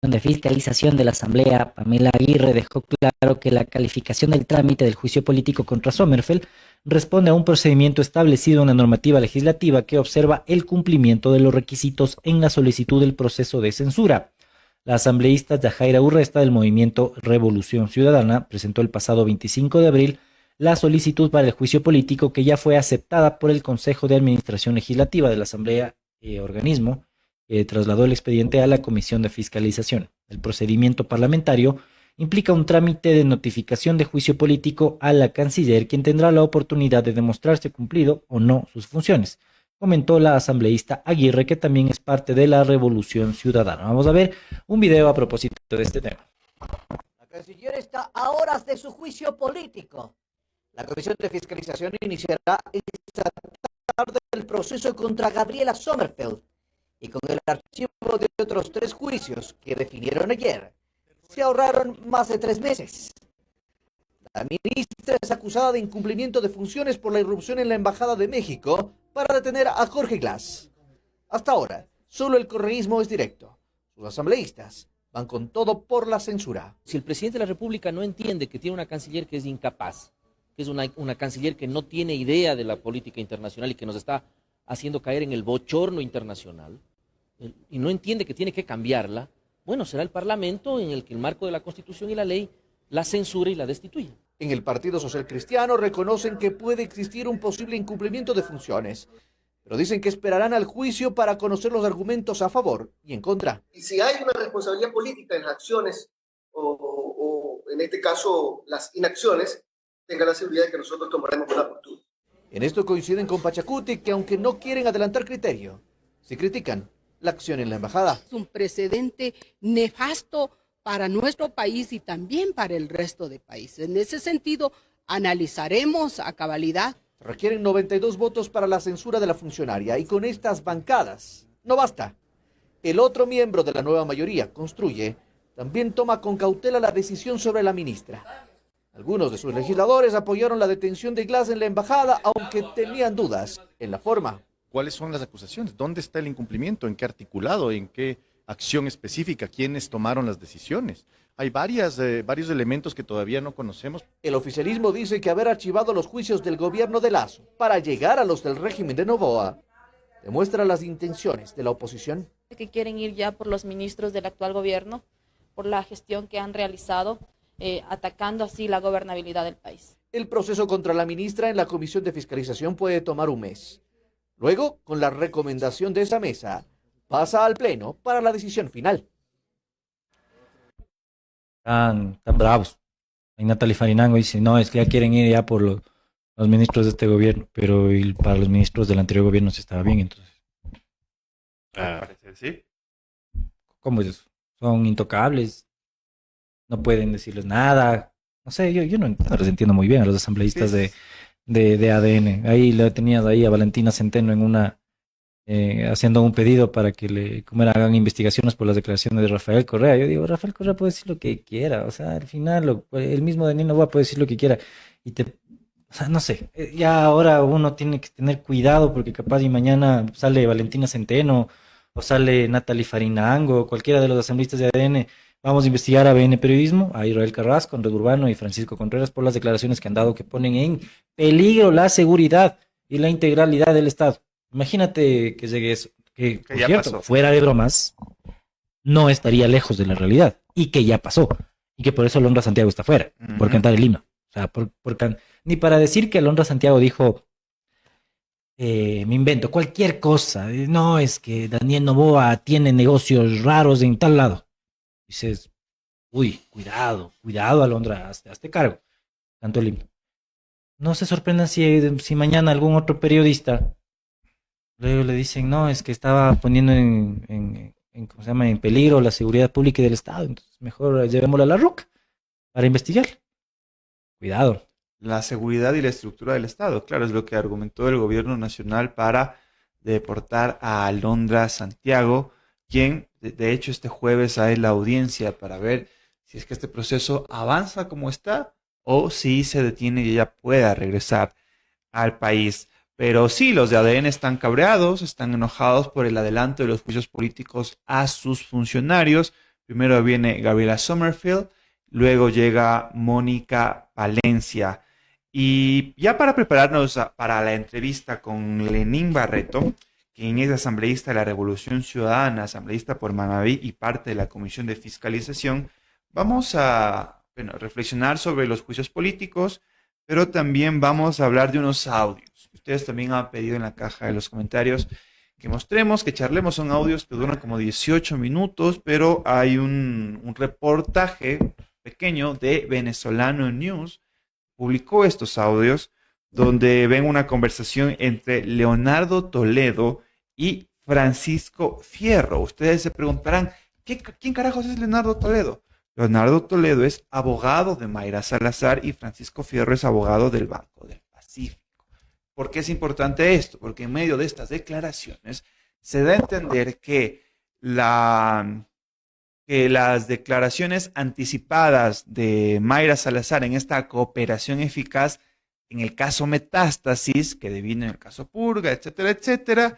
de Fiscalización de la Asamblea, Pamela Aguirre, dejó claro que la calificación del trámite del juicio político contra Sommerfeld responde a un procedimiento establecido en la normativa legislativa que observa el cumplimiento de los requisitos en la solicitud del proceso de censura. La asambleísta Yajaira Urresta del movimiento Revolución Ciudadana presentó el pasado 25 de abril la solicitud para el juicio político que ya fue aceptada por el Consejo de Administración Legislativa de la Asamblea, organismo, trasladó el expediente a la Comisión de Fiscalización. El procedimiento parlamentario implica un trámite de notificación de juicio político a la canciller, quien tendrá la oportunidad de demostrarse cumplido o no sus funciones, comentó la asambleísta Aguirre, que también es parte de la Revolución Ciudadana. Vamos a ver un video a propósito de este tema. La canciller está a horas de su juicio político. La Comisión de Fiscalización iniciará esta tarde el proceso contra Gabriela Sommerfeld y con el archivo de otros 3 juicios que definieron ayer, se ahorraron más de 3 meses. La ministra es acusada de incumplimiento de funciones por la irrupción en la Embajada de México para detener a Jorge Glass. Hasta ahora, solo el correísmo es directo. Sus asambleístas van con todo por la censura. Si el presidente de la República no entiende que tiene una canciller que es incapaz, que es una canciller que no tiene idea de la política internacional y que nos está haciendo caer en el bochorno internacional, y no entiende que tiene que cambiarla, bueno, será el Parlamento en el que el marco de la Constitución y la ley la censura y la destituya. En el Partido Social Cristiano reconocen que puede existir un posible incumplimiento de funciones, pero dicen que esperarán al juicio para conocer los argumentos a favor y en contra. Y si hay una responsabilidad política en las acciones o en este caso las inacciones, tenga la seguridad de que nosotros tomaremos una postura. En esto coinciden con Pachacuti, que aunque no quieren adelantar criterio, sí critican la acción en la embajada. Es un precedente nefasto para nuestro país y también para el resto de países. En ese sentido, analizaremos a cabalidad. Requieren 92 votos para la censura de la funcionaria y con estas bancadas no basta. El otro miembro de la nueva mayoría, Construye, también toma con cautela la decisión sobre la ministra. Algunos de sus legisladores apoyaron la detención de Glass en la embajada, aunque tenían dudas en la forma. ¿Cuáles son las acusaciones? ¿Dónde está el incumplimiento? ¿En qué articulado? ¿En qué acción específica? ¿Quiénes tomaron las decisiones? Hay varios elementos que todavía no conocemos. El oficialismo dice que haber archivado los juicios del gobierno de Lasso para llegar a los del régimen de Noboa demuestra las intenciones de la oposición. Que quieren ir ya por los ministros del actual gobierno, por la gestión que han realizado, atacando así la gobernabilidad del país. El proceso contra la ministra en la Comisión de Fiscalización puede tomar un mes. Luego, con la recomendación de esa mesa, pasa al Pleno para la decisión final. Tan bravos. Y Natalie Farinango dice, no, es que ya quieren ir ya por los ministros de este gobierno, pero para los ministros del anterior gobierno se estaba bien, entonces. Parece, sí. ¿Cómo es eso? Son intocables, no pueden decirles nada. No sé, yo no los entiendo muy bien a los asambleístas de ADN. Ahí le tenías ahí a Valentina Centeno en haciendo un pedido para que hagan investigaciones por las declaraciones de Rafael Correa. Yo digo, Rafael Correa puede decir lo que quiera, o sea, al final el mismo Daniel Noboa puede decir lo que quiera. O sea, no sé, ya ahora uno tiene que tener cuidado porque capaz y mañana sale Valentina Centeno o sale Natalie Farinango, cualquiera de los asambleístas de ADN. Vamos a investigar a BN Periodismo, a Israel Carrasco, Andrés Urbano y Francisco Contreras por las declaraciones que han dado que ponen en peligro la seguridad y la integralidad del Estado. Imagínate que llegue eso, que por cierto, pasó. Fuera de bromas, no estaría lejos de la realidad y que ya pasó y que por eso Alondra Santiago está fuera, por cantar el himno. O sea, ni para decir que Alondra Santiago dijo, me invento cualquier cosa, no, es que Daniel Noboa tiene negocios raros en tal lado. Dices, uy, cuidado, Alondra, hazte cargo. Tanto el himno. No se sorprendan si mañana algún otro periodista luego le dicen, no, es que estaba poniendo ¿cómo se llama?, en peligro la seguridad pública y del Estado. Entonces, mejor llevémosla a la RUC para investigar. Cuidado. La seguridad y la estructura del Estado, claro, es lo que argumentó el gobierno nacional para deportar a Alondra Santiago, quien, de hecho, este jueves hay la audiencia para ver si es que este proceso avanza como está o si se detiene y ella pueda regresar al país. Pero sí, los de ADN están cabreados, están enojados por el adelanto de los juicios políticos a sus funcionarios, Primero viene Gabriela Sommerfield, luego llega Mónica Valencia. Y ya para prepararnos para la entrevista con Lenín Barreto, quien es asambleísta de la Revolución Ciudadana, asambleísta por Manabí y parte de la Comisión de Fiscalización, vamos a reflexionar sobre los juicios políticos, pero también vamos a hablar de unos audios. Ustedes también han pedido en la caja de los comentarios que mostremos, que charlemos. Son audios que duran como 18 minutos, pero hay un reportaje pequeño de Venezolano News, publicó estos audios, donde ven una conversación entre Leonardo Toledo y Francisco Fierro. Ustedes se preguntarán, ¿quién carajos es Leonardo Toledo? Leonardo Toledo es abogado de Mayra Salazar y Francisco Fierro es abogado del Banco del Pacífico. ¿Por qué es importante esto? Porque en medio de estas declaraciones se da a entender que las declaraciones anticipadas de Mayra Salazar en esta cooperación eficaz en el caso Metástasis, que devino en el caso Purga, etcétera, etcétera,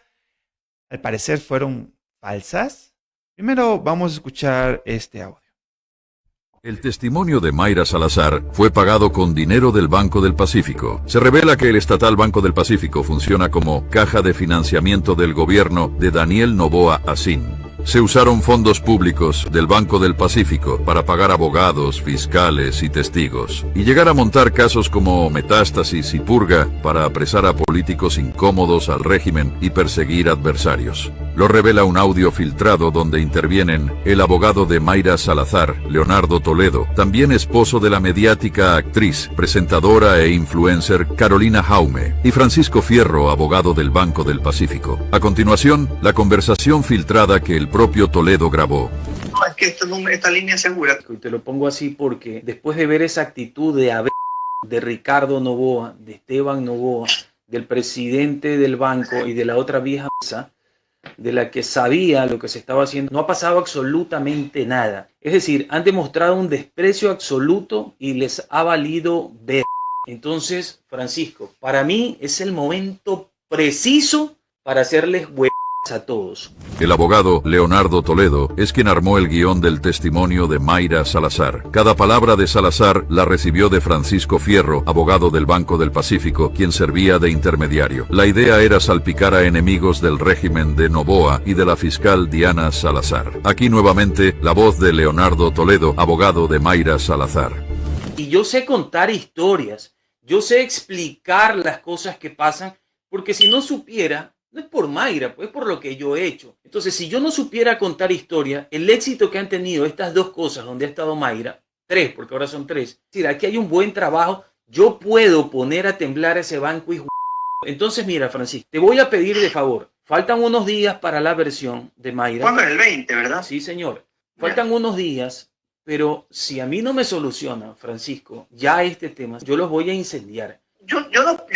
al parecer fueron falsas. Primero vamos a escuchar este audio. El testimonio de Mayra Salazar fue pagado con dinero del Banco del Pacífico. Se revela que el estatal Banco del Pacífico funciona como caja de financiamiento del gobierno de Daniel Noboa Asín. Se usaron fondos públicos del Banco del Pacífico para pagar abogados, fiscales y testigos, y llegar a montar casos como Metástasis y Purga para apresar a políticos incómodos al régimen y perseguir adversarios. Lo revela un audio filtrado donde intervienen el abogado de Mayra Salazar, Leonardo Toledo, también esposo de la mediática actriz, presentadora e influencer Carolina Jaume, y Francisco Fierro, abogado del Banco del Pacífico. A continuación, la conversación filtrada que el propio Toledo grabó. Es que esta línea segura. Y te lo pongo así porque después de ver esa actitud de Ricardo Noboa, de Esteban Noboa, del presidente del banco y de la otra vieja mesa, de la que sabía lo que se estaba haciendo, no ha pasado absolutamente nada. Es decir, han demostrado un desprecio absoluto y les ha valido ver. Entonces, Francisco, para mí es el momento preciso para hacerles a todos. El abogado Leonardo Toledo es quien armó el guión del testimonio de Mayra Salazar. Cada palabra de Salazar la recibió de Francisco Fierro, abogado del Banco del Pacífico, quien servía de intermediario. La idea era salpicar a enemigos del régimen de Noboa y de la fiscal Diana Salazar. Aquí nuevamente la voz de Leonardo Toledo, abogado de Mayra Salazar. Y yo sé contar historias, yo sé explicar las cosas que pasan, porque si no supiera, no es por Mayra, pues es por lo que yo he hecho. Entonces, si yo no supiera contar historia, el éxito que han tenido estas dos cosas donde ha estado Mayra, tres, porque ahora son tres, es decir, aquí hay un buen trabajo, yo puedo poner a temblar ese banco y... Entonces, mira, Francisco, te voy a pedir de favor, faltan unos días para la versión de Mayra. ¿Cuándo es el 20, verdad? Sí, señor. Faltan unos días, pero si a mí no me soluciona, Francisco, ya este tema, yo los voy a incendiar. Yo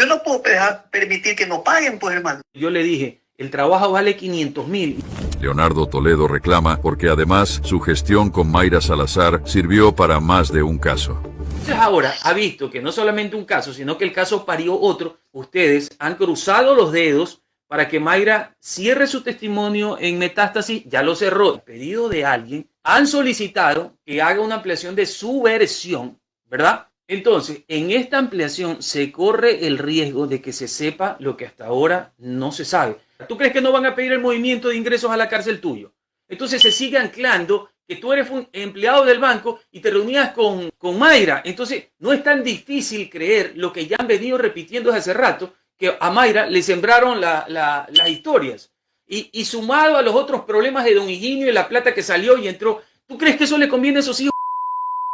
no puedo permitir que no paguen, pues, hermano. Yo le dije, el trabajo vale 500.000. Leonardo Toledo reclama porque además su gestión con Mayra Salazar sirvió para más de un caso. Entonces ahora ha visto que no solamente un caso, sino que el caso parió otro. Ustedes han cruzado los dedos para que Mayra cierre su testimonio en Metástasis. Ya lo cerró. A pedido de alguien, han solicitado que haga una ampliación de su versión, ¿verdad? Entonces, en esta ampliación se corre el riesgo de que se sepa lo que hasta ahora no se sabe. ¿Tú crees que no van a pedir el movimiento de ingresos a la cárcel tuyo? Entonces se sigue anclando que tú eres un empleado del banco y te reunías con Mayra. Entonces no es tan difícil creer lo que ya han venido repitiendo desde hace rato, que a Mayra le sembraron las historias. Y sumado a los otros problemas de don Higinio y la plata que salió y entró, ¿tú crees que eso le conviene a esos hijos?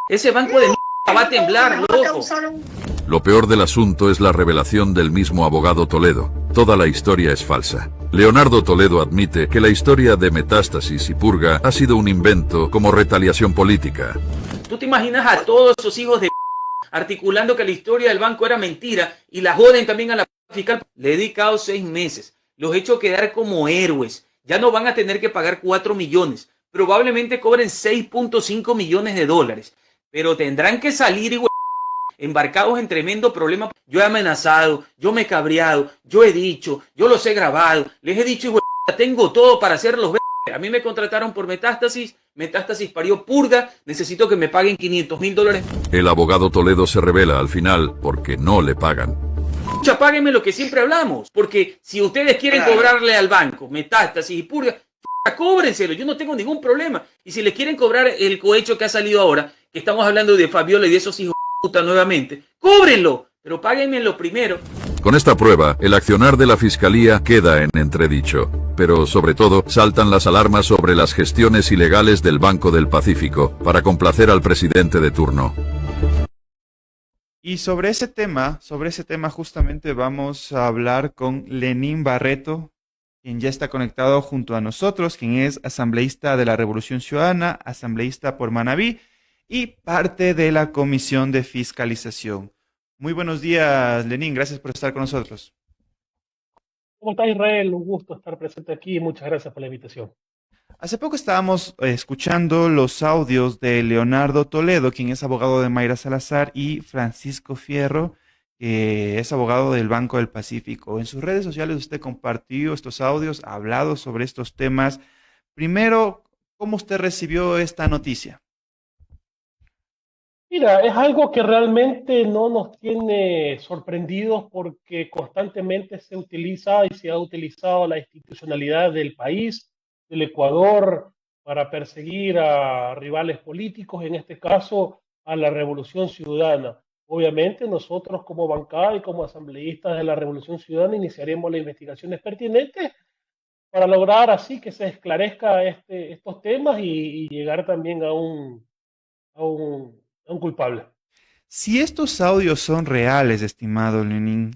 Ese banco de va a temblar, loco. Lo peor del asunto es la revelación del mismo abogado Toledo. Toda la historia es falsa. Leonardo Toledo admite que la historia de Metástasis y Purga ha sido un invento como retaliación política. ¿Tú te imaginas a todos esos hijos de articulando que la historia del banco era mentira y la joden también a la fiscal? Le he dedicado 6 meses. Los he hecho quedar como héroes. Ya no van a tener que pagar 4 millones. Probablemente cobren 6.5 millones de dólares. Pero tendrán que salir embarcados en tremendo problema. Yo he amenazado, yo me he cabreado, yo he dicho, yo los he grabado, les he dicho, tengo todo para hacerlos ver. A mí me contrataron por Metástasis, Metástasis parió Purga, necesito que me paguen $500.000. El abogado Toledo se revela al final porque no le pagan. Pucha, páguenme lo que siempre hablamos, porque si ustedes quieren cobrarle al banco Metástasis y Purga, cóbrenselo, yo no tengo ningún problema. Y si le quieren cobrar el cohecho que ha salido ahora, que estamos hablando de Fabiola y de esos hijos de puta nuevamente, cóbrenlo, pero páguenmelo primero. Con esta prueba, el accionar de la Fiscalía queda en entredicho, pero sobre todo saltan las alarmas sobre las gestiones ilegales del Banco del Pacífico para complacer al presidente de turno. Y sobre ese tema justamente vamos a hablar con Lenín Barreto, quien ya está conectado junto a nosotros, quien es asambleísta de la Revolución Ciudadana, asambleísta por Manabí y parte de la Comisión de Fiscalización. Muy buenos días, Lenín, gracias por estar con nosotros. ¿Cómo está, Israel? Un gusto estar presente aquí y muchas gracias por la invitación. Hace poco estábamos escuchando los audios de Leonardo Toledo, quien es abogado de Mayra Salazar, y Francisco Fierro, que es abogado del Banco del Pacífico. En sus redes sociales usted compartió estos audios, ha hablado sobre estos temas. Primero, ¿cómo usted recibió esta noticia? Mira, es algo que realmente no nos tiene sorprendidos porque constantemente se utiliza y se ha utilizado la institucionalidad del país, del Ecuador, para perseguir a rivales políticos, en este caso a la Revolución Ciudadana. Obviamente nosotros como bancada y como asambleístas de la Revolución Ciudadana iniciaremos las investigaciones pertinentes para lograr así que se esclarezca estos temas y llegar también a un culpable. Si estos audios son reales, estimado Lenín,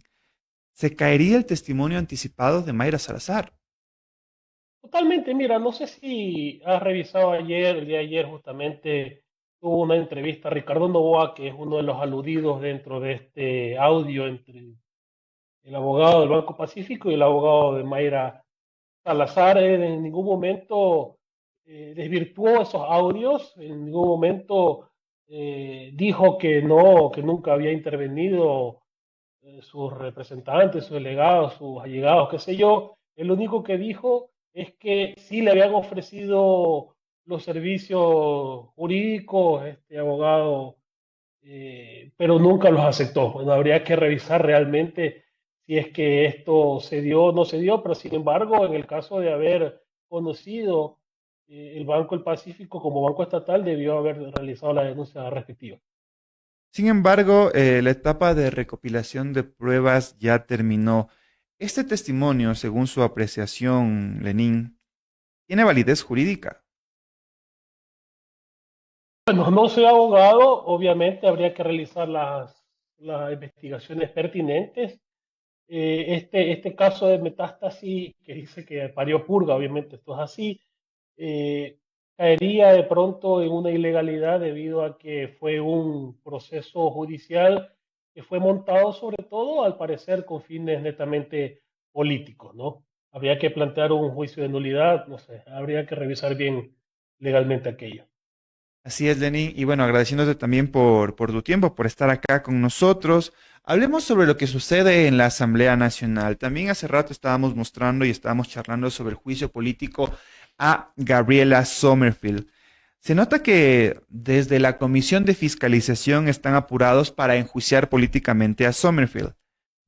¿se caería el testimonio anticipado de Mayra Salazar? Totalmente, mira, no sé si has revisado ayer, el día de ayer justamente tuvo una entrevista a Ricardo Novoa, que es uno de los aludidos dentro de este audio entre el abogado del Banco Pacífico y el abogado de Mayra Salazar. En ningún momento desvirtuó esos audios, en ningún momento dijo que no, que nunca había intervenido sus representantes, sus delegados, sus allegados, qué sé yo. El único que dijo es que sí le habían ofrecido los servicios jurídicos, este abogado, pero nunca los aceptó. Bueno, habría que revisar realmente si es que esto se dio o no se dio, pero sin embargo, en el caso de haber conocido el Banco del Pacífico como banco estatal, debió haber realizado la denuncia respectiva. Sin embargo, la etapa de recopilación de pruebas ya terminó. Este testimonio, según su apreciación, Lenín, ¿tiene validez jurídica? Bueno, no soy abogado, obviamente habría que realizar las investigaciones pertinentes. Este caso de Metástasis, que dice que parió Purga, obviamente esto es así, caería de pronto en una ilegalidad debido a que fue un proceso judicial que fue montado sobre todo, al parecer, con fines netamente políticos, ¿no? Habría que plantear un juicio de nulidad, no sé, habría que revisar bien legalmente aquello. Así es, Lenín. Y bueno, agradeciéndote también por tu tiempo, por estar acá con nosotros. Hablemos sobre lo que sucede en la Asamblea Nacional. También hace rato estábamos mostrando y estábamos charlando sobre el juicio político a Gabriela Sommerfield. Se nota que desde la Comisión de Fiscalización están apurados para enjuiciar políticamente a Sommerfield.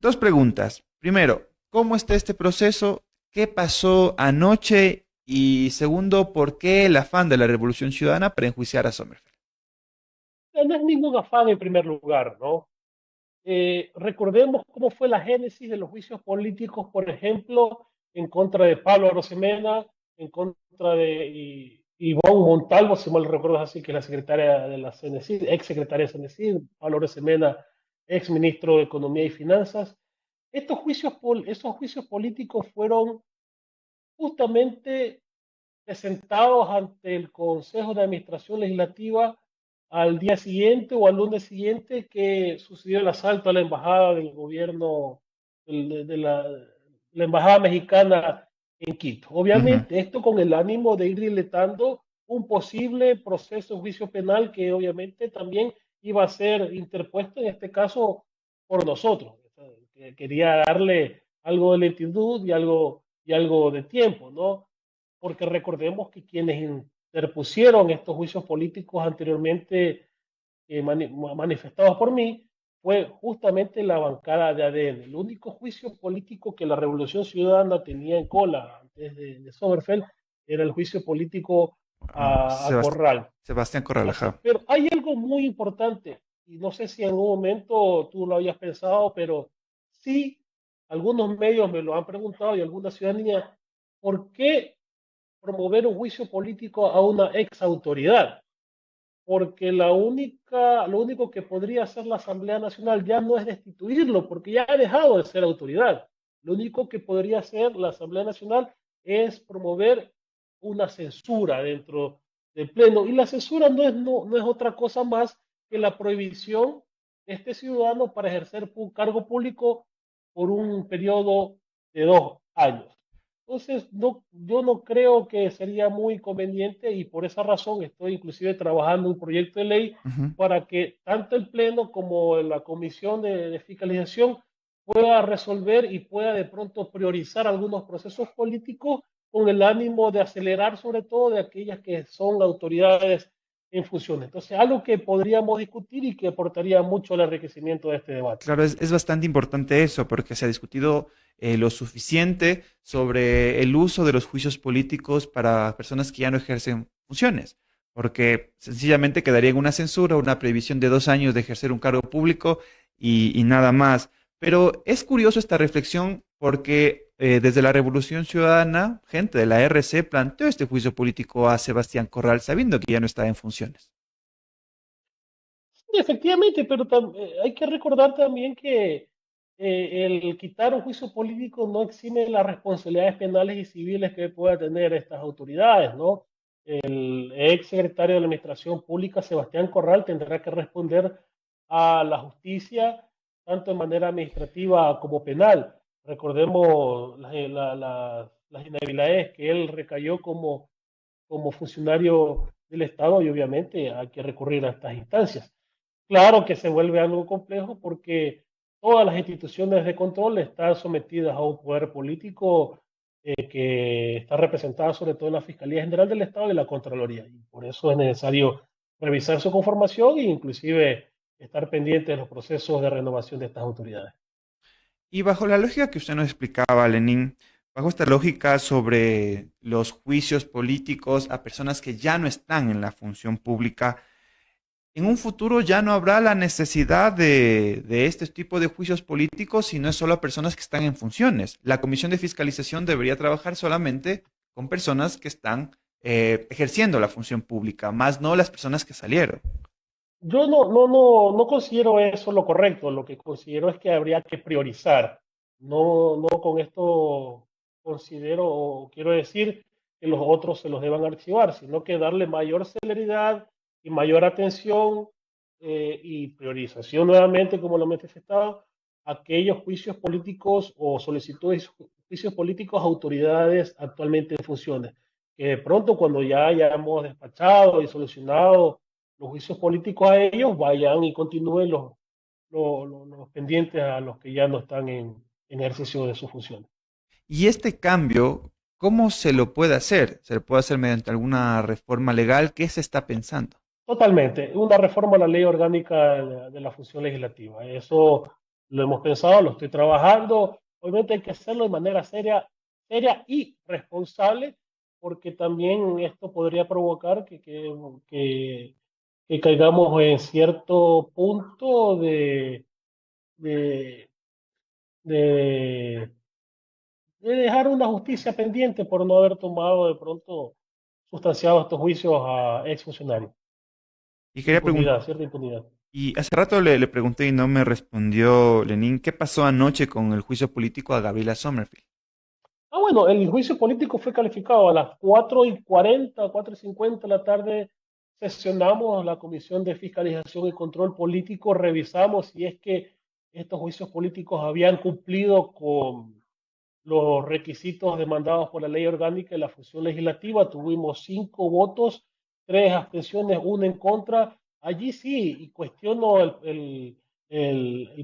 Dos preguntas. Primero, ¿cómo está este proceso? ¿Qué pasó anoche? Y segundo, ¿por qué el afán de la Revolución Ciudadana para enjuiciar a Sommerfield? No es ningún afán en primer lugar, ¿no? Recordemos cómo fue la génesis de los juicios políticos, por ejemplo, en contra de Pablo Arosemena, en contra de Ivonne Montalvo, si mal recuerdo es así, que es la secretaria de la CNCID, ex secretaria de CNCID, Pablo Arosemena, ex ministro de Economía y Finanzas. Esos juicios políticos fueron justamente presentados ante el Consejo de Administración Legislativa al día siguiente o al lunes siguiente que sucedió el asalto a la embajada del gobierno, de la embajada mexicana en Quito. Obviamente, esto con el ánimo de ir diletando un posible proceso de juicio penal que obviamente también iba a ser interpuesto, en este caso, por nosotros. Quería darle algo de lentitud y algo de tiempo, ¿no? porque recordemos que quienes interpusieron estos juicios políticos anteriormente manifestados por mí fue justamente la bancada de ADN. El único juicio político que la Revolución Ciudadana tenía en cola antes de Sommerfeld era el juicio político a Corral. Sebastián Corral, Así, ajá. pero hay algo muy importante, y no sé si en algún momento tú lo habías pensado, pero sí, algunos medios me lo han preguntado y alguna ciudadanía, ¿por qué promover un juicio político a una ex autoridad? Porque lo único que podría hacer la Asamblea Nacional ya no es destituirlo, porque ya ha dejado de ser autoridad. Lo único que podría hacer la Asamblea Nacional es promover una censura dentro del Pleno. Y la censura no es otra cosa más que la prohibición de este ciudadano para ejercer un cargo público por un periodo de 2 años. Entonces, no, yo no creo que sería muy conveniente y por esa razón estoy inclusive trabajando un proyecto de ley para que tanto el Pleno como la Comisión de Fiscalización pueda resolver y pueda de pronto priorizar algunos procesos políticos con el ánimo de acelerar sobre todo de aquellas que son autoridades en funciones. Entonces, algo que podríamos discutir y que aportaría mucho al enriquecimiento de este debate. Claro, es bastante importante eso, porque se ha discutido lo suficiente sobre el uso de los juicios políticos para personas que ya no ejercen funciones, porque sencillamente quedaría en una censura, una prohibición de 2 años de ejercer un cargo público y nada más. Pero es curioso esta reflexión porque desde la Revolución Ciudadana, gente de la RC planteó este juicio político a Sebastián Corral sabiendo que ya no estaba en funciones. Sí, efectivamente, pero hay que recordar también que el quitar un juicio político no exime las responsabilidades penales y civiles que puedan tener estas autoridades, ¿no? El ex secretario de la Administración Pública, Sebastián Corral, tendrá que responder a la justicia, tanto en manera administrativa como penal. Recordemos las inhabilidades que él recayó como funcionario del Estado y obviamente hay que recurrir a estas instancias. Claro que se vuelve algo complejo porque todas las instituciones de control están sometidas a un poder político que está representada sobre todo en la Fiscalía General del Estado y la Contraloría. Y por eso es necesario revisar su conformación e inclusive estar pendiente de los procesos de renovación de estas autoridades. Y bajo la lógica que usted nos explicaba, Lenín, bajo esta lógica sobre los juicios políticos a personas que ya no están en la función pública, en un futuro ya no habrá la necesidad de este tipo de juicios políticos, sino es solo a personas que están en funciones. La Comisión de Fiscalización debería trabajar solamente con personas que están ejerciendo la función pública, más no las personas que salieron. Yo no considero eso lo correcto. Lo que considero es que habría que priorizar. No con esto considero o quiero decir que los otros se los deban archivar, sino que darle mayor celeridad y mayor atención y priorización nuevamente, como lo he manifestado, a aquellos juicios políticos o solicitudes de juicios políticos a autoridades actualmente en funciones. Que de pronto cuando ya hayamos despachado y solucionado los juicios políticos a ellos, vayan y continúen los pendientes a los que ya no están en ejercicio de sus funciones. Y este cambio, ¿cómo se lo puede hacer? ¿Se lo puede hacer mediante alguna reforma legal? ¿Qué se está pensando? Totalmente, una reforma a la ley orgánica de la función legislativa. Eso lo hemos pensado, lo estoy trabajando. Obviamente hay que hacerlo de manera seria y responsable, porque también esto podría provocar que caigamos en cierto punto de, de, de dejar una justicia pendiente por no haber tomado de pronto sustanciado estos juicios a exfuncionarios. Y quería preguntar, Cierta impunidad. y hace rato le pregunté y no me respondió Lenín, ¿qué pasó anoche con el juicio político a Gabriela Sommerfield? Bueno, el juicio político fue calificado a las 4:40, 4:50 de la tarde. Sesionamos la Comisión de Fiscalización y Control Político, revisamos si es que estos juicios políticos habían cumplido con los requisitos demandados por la ley orgánica de la función legislativa. Tuvimos 5 votos, 3 abstenciones, 1 en contra. Allí sí, y cuestiono el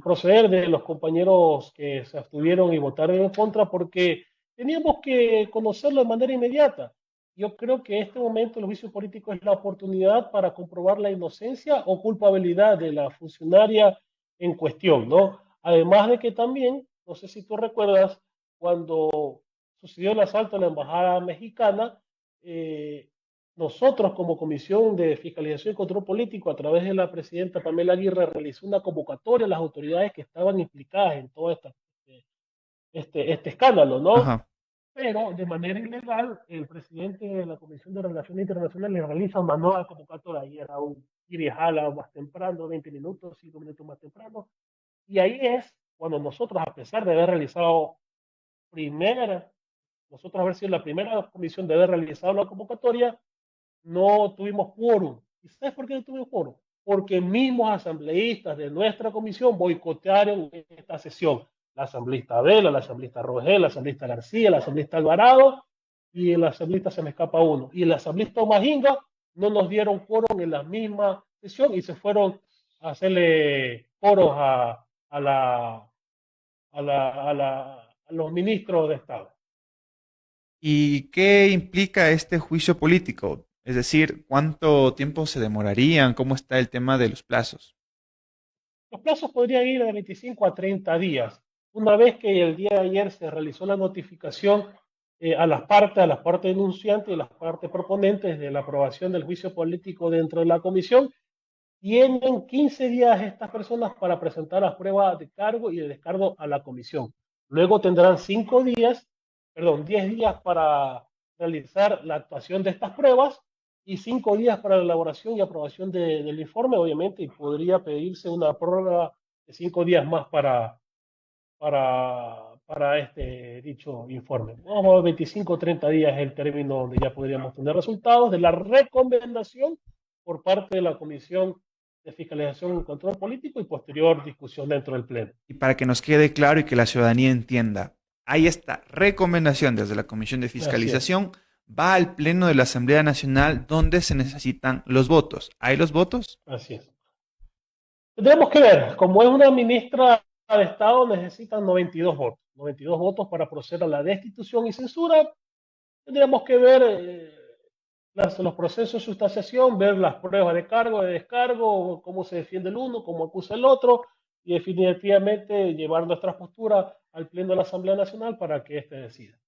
proceder de los compañeros que se abstuvieron y votaron en contra porque teníamos que conocerlo de manera inmediata. yo creo que este momento el juicio político es la oportunidad para comprobar la inocencia o culpabilidad de la funcionaria en cuestión, ¿no? Además de que también, no sé si tú recuerdas, cuando sucedió el asalto a la embajada mexicana, eh, nosotros como Comisión de Fiscalización y Control Político, a través de la presidenta Pamela Aguirre, realizó una convocatoria a las autoridades que estaban implicadas en todo este escándalo, ¿no? Ajá. Pero de manera ilegal, el presidente de la Comisión de Relaciones Internacionales le realiza una nueva convocatoria y era un ir y jala más temprano, 20 minutos, 5 minutos más temprano. Y ahí es cuando nosotros, a pesar de haber realizado primera, nosotros haber sido la primera comisión de haber realizado la convocatoria, no tuvimos quórum. ¿Y sabes por qué no tuvimos quórum? Porque mismos asambleístas de nuestra comisión boicotearon esta sesión. La asambleísta Vela, la asambleísta Rogel, la asambleísta García, la asambleísta Alvarado y el asambleísta se me escapa uno. Y el asambleísta Omajinga no nos dieron quórum en la misma sesión y se fueron a hacerle coros a los ministros de Estado. ¿Y qué implica este juicio político? Es decir, ¿cuánto tiempo se demorarían? ¿Cómo está el tema de los plazos? Los plazos podrían ir de 25 a 30 días. Una vez que el día de ayer se realizó la notificación a las partes denunciantes y las partes proponentes de la aprobación del juicio político dentro de la comisión, tienen 15 días estas personas para presentar las pruebas de cargo y de descargo a la comisión. Luego tendrán 10 días para realizar la actuación de estas pruebas y 5 días para la elaboración y aprobación del informe, obviamente, y podría pedirse una prórroga de 5 días más para este dicho informe. Vamos a ver, 25 o 30 días es el término donde ya podríamos tener resultados de la recomendación por parte de la Comisión de Fiscalización y Control Político y posterior discusión dentro del Pleno. Y para que nos quede claro y que la ciudadanía entienda, hay esta recomendación desde la Comisión de Fiscalización, va al Pleno de la Asamblea Nacional donde se necesitan los votos. ¿Hay los votos? Así es. Tendremos que ver, como es una ministra de Estado, necesitan 92 votos para proceder a la destitución y censura. Tendríamos que ver los procesos de sustanciación, ver las pruebas de cargo, de descargo, cómo se defiende el uno, cómo acusa el otro, y definitivamente llevar nuestra postura al Pleno de la Asamblea Nacional para que éste decida.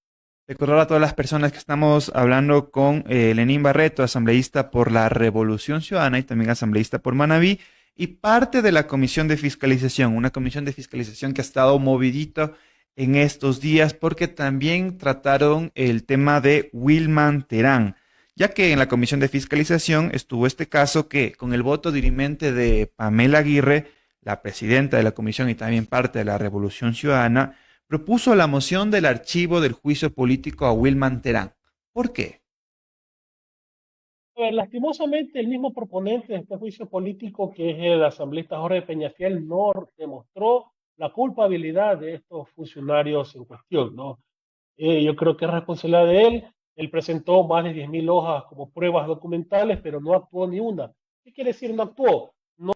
Recordar a todas las personas que estamos hablando con Lenín Barreto, asambleísta por la Revolución Ciudadana y también asambleísta por Manabí, y parte de la Comisión de Fiscalización, una comisión de fiscalización que ha estado movidito en estos días porque también trataron el tema de Wilman Terán, ya que en la Comisión de Fiscalización estuvo este caso que con el voto dirimente de Pamela Aguirre, la presidenta de la comisión y también parte de la Revolución Ciudadana, propuso la moción del archivo del juicio político a Wilman Terán. ¿Por qué? Lastimosamente, el mismo proponente de este juicio político, que es el asambleísta Jorge Peñafiel, no demostró la culpabilidad de estos funcionarios en cuestión, ¿no? Yo creo que es responsabilidad de él. Él presentó más de 10.000 hojas como pruebas documentales, pero no actuó ni una. ¿Qué quiere decir no actuó? No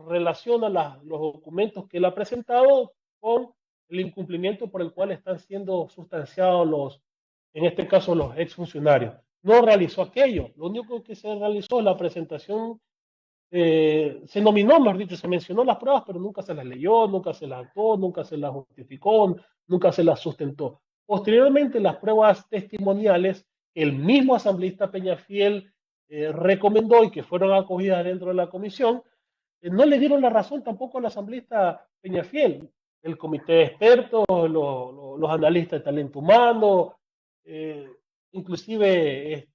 relaciona los documentos que él ha presentado con el incumplimiento por el cual están siendo sustanciados en este caso, los exfuncionarios. No realizó aquello. Lo único que se realizó es la presentación, se nominó, mejor dicho, se mencionó las pruebas, pero nunca se las leyó, nunca se las actuó, nunca se las justificó, nunca se las sustentó. Posteriormente, las pruebas testimoniales, el mismo asambleísta Peñafiel recomendó y que fueron acogidas dentro de la comisión, no le dieron la razón tampoco al asambleísta Peñafiel. El comité de expertos, los analistas de talento humano, inclusive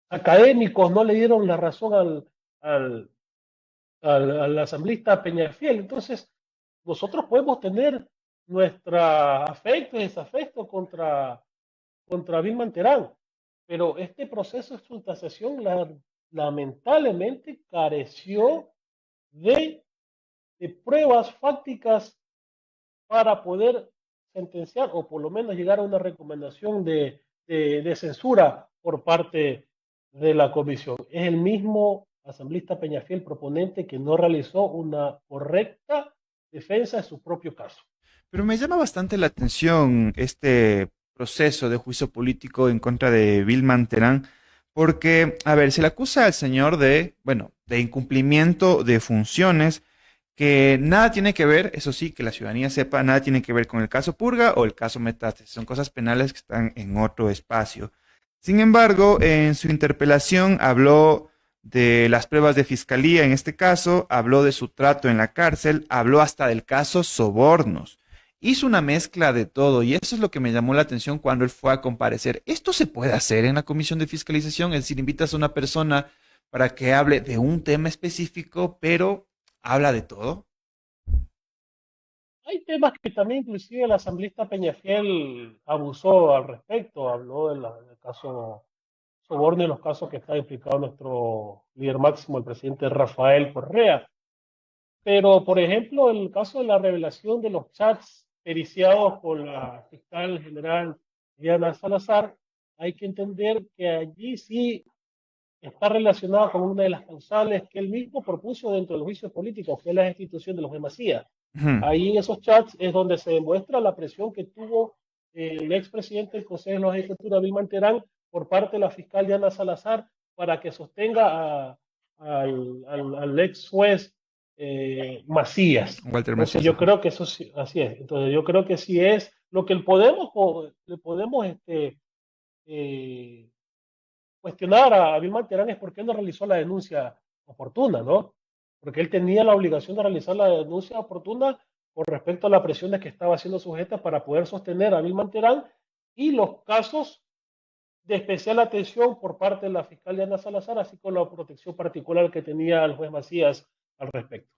académicos no le dieron la razón al asambleísta Peñafiel. Entonces, nosotros podemos tener nuestro afecto y desafecto contra Wilman Terán, pero este proceso de sustanciación lamentablemente careció de pruebas fácticas para poder sentenciar o por lo menos llegar a una recomendación de censura por parte de la comisión. Es el mismo asambleísta Peñafiel proponente que no realizó una correcta defensa de su propio caso. Pero me llama bastante la atención este proceso de juicio político en contra de Vilman Terán, porque, a ver, se le acusa al señor de, bueno, de incumplimiento de funciones que nada tiene que ver, eso sí, que la ciudadanía sepa, nada tiene que ver con el caso Purga o el caso Metástasis, son cosas penales que están en otro espacio. Sin embargo, en su interpelación habló de las pruebas de fiscalía en este caso, habló de su trato en la cárcel, habló hasta del caso Sobornos. Hizo una mezcla de todo y eso es lo que me llamó la atención cuando él fue a comparecer. ¿Esto se puede hacer en la comisión de fiscalización? Es decir, invitas a una persona para que hable de un tema específico, pero habla de todo. Hay temas que también inclusive el asambleísta Peñafiel abusó al respecto, habló del caso Soborno y los casos que está implicado nuestro líder máximo, el presidente Rafael Correa. Pero, por ejemplo, el caso de la revelación de los chats periciados por la fiscal general Diana Salazar, hay que entender que allí sí está relacionado con una de las causales que él mismo propuso dentro del juicio político, que es la destitución de los juez Macías. Ahí en esos chats es donde se demuestra la presión que tuvo el expresidente del Consejo de la Judicatura, Vilman Terán, por parte de la fiscal Diana Salazar, para que sostenga al ex juez Macías. Walter Entonces Macías. yo creo que eso sí, así es. Entonces yo creo que sí es lo que le podemos cuestionar a Vilman Terán es por qué no realizó la denuncia oportuna, ¿no? Porque él tenía la obligación de realizar la denuncia oportuna con respecto a la presión de que estaba siendo sujeta para poder sostener a Vilman Terán y los casos de especial atención por parte de la fiscal Diana Salazar, así como la protección particular que tenía el juez Macías al respecto.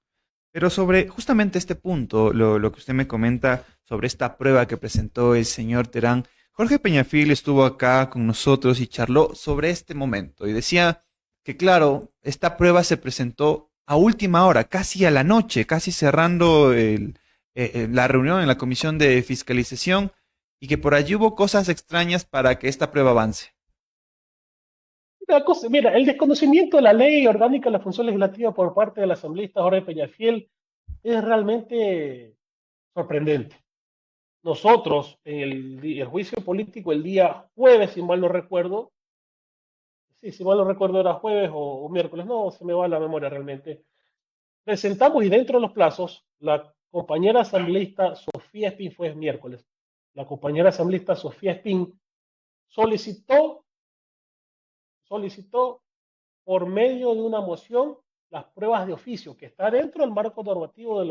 Pero sobre justamente este punto, lo que usted me comenta sobre esta prueba que presentó el señor Terán, Jorge Peñafiel estuvo acá con nosotros y charló sobre este momento y decía que, claro, esta prueba se presentó a última hora, casi a la noche, casi cerrando la reunión en la comisión de fiscalización y que por allí hubo cosas extrañas para que esta prueba avance. Mira, el desconocimiento de la ley orgánica de la función legislativa por parte del asambleísta Jorge Peñafiel es realmente sorprendente. Nosotros, en el juicio político el día jueves, si mal no recuerdo, sí, si mal no recuerdo era jueves o miércoles, no, se me va la memoria realmente, presentamos y dentro de los plazos, la compañera asambleísta Sofía Espín fue miércoles, la compañera asambleísta Sofía Espín solicitó por medio de una moción las pruebas de oficio, que está dentro del marco normativo de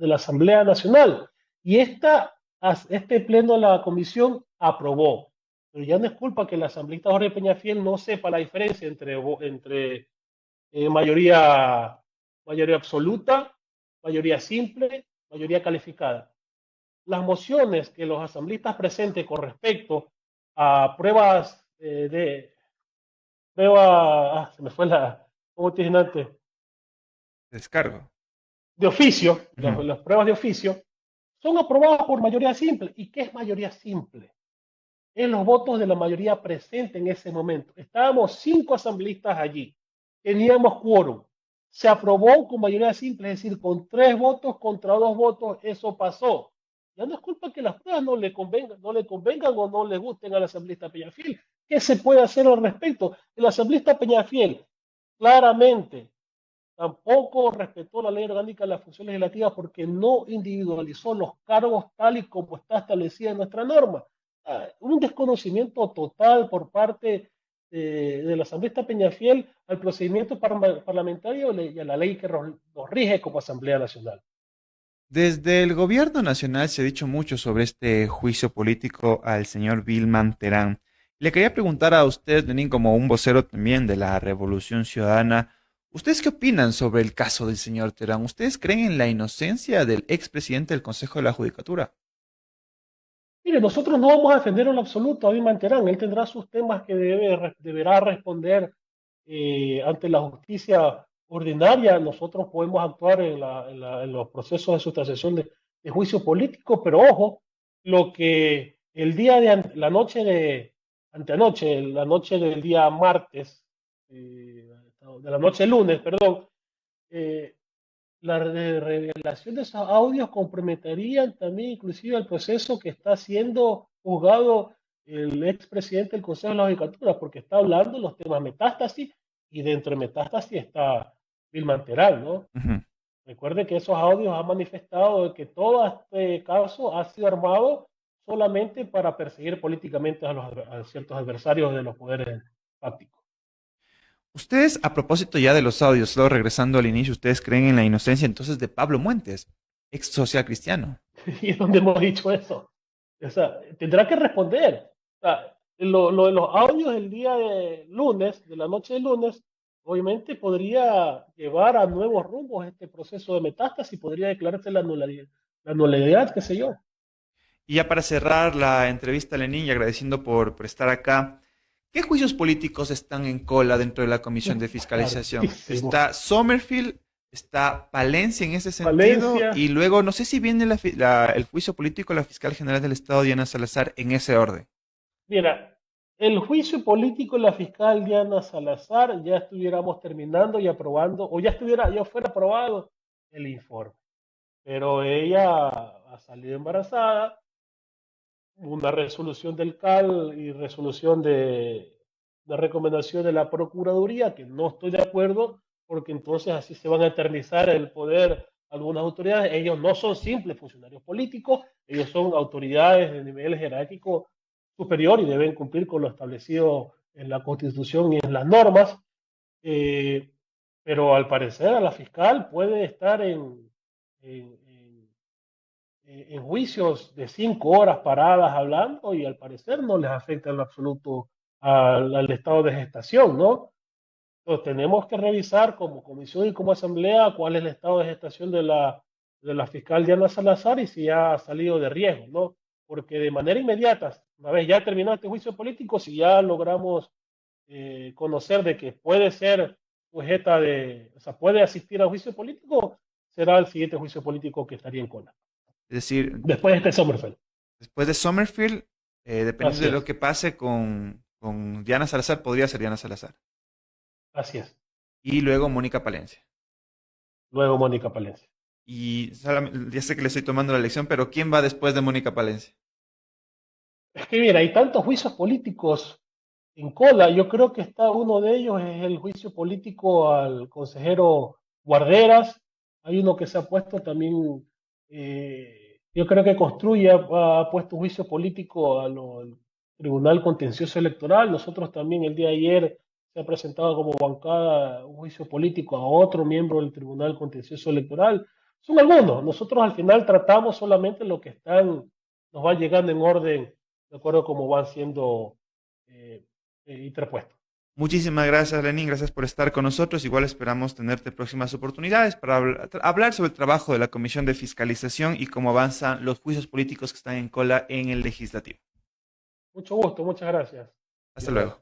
la Asamblea Nacional. Y este pleno de la comisión aprobó. Pero ya no es culpa que el asambleísta Jorge Peñafiel no sepa la diferencia entre mayoría absoluta, mayoría simple, mayoría calificada. Las mociones que los asambleístas presenten con respecto a pruebas se me fue ¿cómo te dije antes? Descargo. De oficio, las pruebas de oficio, son aprobadas por mayoría simple. ¿Y qué es mayoría simple? Es los votos de la mayoría presente en ese momento. Estábamos 5 asambleístas allí. Teníamos quórum. Se aprobó con mayoría simple, es decir, con 3 votos contra 2 votos, eso pasó. Ya no es culpa que las pruebas no le convengan o no le gusten al asambleísta Peñafiel. ¿Qué se puede hacer al respecto? El asambleísta Peñafiel claramente tampoco respetó la ley orgánica de la función legislativa porque no individualizó los cargos tal y como está establecida en nuestra norma. Un desconocimiento total por parte del asambleísta Peñafiel al procedimiento parlamentario y a la ley que nos rige como Asamblea Nacional. Desde el gobierno nacional se ha dicho mucho sobre este juicio político al señor Vilman Terán. Le quería preguntar a usted, Lenín, como un vocero también de la Revolución Ciudadana, ¿ustedes qué opinan sobre el caso del señor Terán? ¿Ustedes creen en la inocencia del expresidente del Consejo de la Judicatura? Mire, nosotros no vamos a defender en lo absoluto a Vilman Terán. Él tendrá sus temas que deberá responder ante la justicia ordinaria. Nosotros podemos actuar en los procesos de sustracción de juicio político, pero ojo, lo que el día de la noche del día martes, de la noche lunes, perdón, la revelación de esos audios comprometerían también inclusive el proceso que está haciendo juzgado el expresidente del Consejo de la Judicatura, porque está hablando de los temas metástasis, y dentro de metástasis está Vilma Terán, ¿no? Ujú. Recuerde que esos audios han manifestado de que todo este caso ha sido armado solamente para perseguir políticamente a ciertos adversarios de los poderes fácticos. Ustedes, a propósito ya de los audios, solo regresando al inicio, ¿ustedes creen en la inocencia entonces de Pablo Muentes, ex social cristiano? ¿Y es donde hemos dicho eso? O sea, tendrá que responder. O sea, lo de los audios el día de lunes, de la noche de lunes, obviamente podría llevar a nuevos rumbos este proceso de metástasis, podría declararse la nulidad, qué sé yo. Y ya para cerrar la entrevista, Lenín, y agradeciendo por estar acá, ¿qué juicios políticos están en cola dentro de la Comisión de Fiscalización? Hartísimo. Está Sommerfield, está Palencia en ese sentido, Palencia. y luego no sé si viene el juicio político de la fiscal general del Estado, Diana Salazar, en ese orden. Mira, el juicio político de la fiscal Diana Salazar ya estuviéramos terminando y aprobando, o ya fuera aprobado el informe. Pero ella ha salido embarazada, una resolución del CAL y resolución de recomendación de la Procuraduría, que no estoy de acuerdo, porque entonces así se van a eternizar el poder algunas autoridades. Ellos no son simples funcionarios políticos, ellos son autoridades de nivel jerárquico superior y deben cumplir con lo establecido en la Constitución y en las normas. Pero al parecer a la fiscal puede estar en, en juicios de 5 horas paradas hablando y al parecer no les afecta en lo absoluto al estado de gestación, ¿no? Entonces tenemos que revisar como comisión y como asamblea cuál es el estado de gestación de la fiscal Diana Salazar y si ha salido de riesgo, ¿no? Porque de manera inmediata, una vez ya terminado este juicio político, si ya logramos conocer de que puede ser sujeta o sea, puede asistir al juicio político, será el siguiente juicio político que estaría en cola. Es decir, Después de este Sommerfeld. después de Sommerfield, dependiendo Así de es. lo que pase con Diana Salazar, podría ser Diana Salazar. Así es. Y luego Mónica Palencia. Luego Mónica Palencia. Y ya sé que le estoy tomando la lección, pero ¿quién va después de Mónica Palencia? Es que mira, hay tantos juicios políticos en cola. Yo creo que está uno de ellos, es el juicio político al consejero Guarderas. Hay uno que se ha puesto también, yo creo que Construye ha puesto juicio político al Tribunal Contencioso Electoral. Nosotros también el día de ayer se ha presentado como bancada un juicio político a otro miembro del Tribunal Contencioso Electoral. Son algunos. Nosotros al final tratamos solamente lo que nos va llegando en orden de acuerdo a cómo van siendo interpuestos. Muchísimas gracias, Lenín. Gracias por estar con nosotros. Igual esperamos tenerte próximas oportunidades para hablar sobre el trabajo de la Comisión de Fiscalización y cómo avanzan los juicios políticos que están en cola en el legislativo. Mucho gusto, muchas gracias. Hasta luego.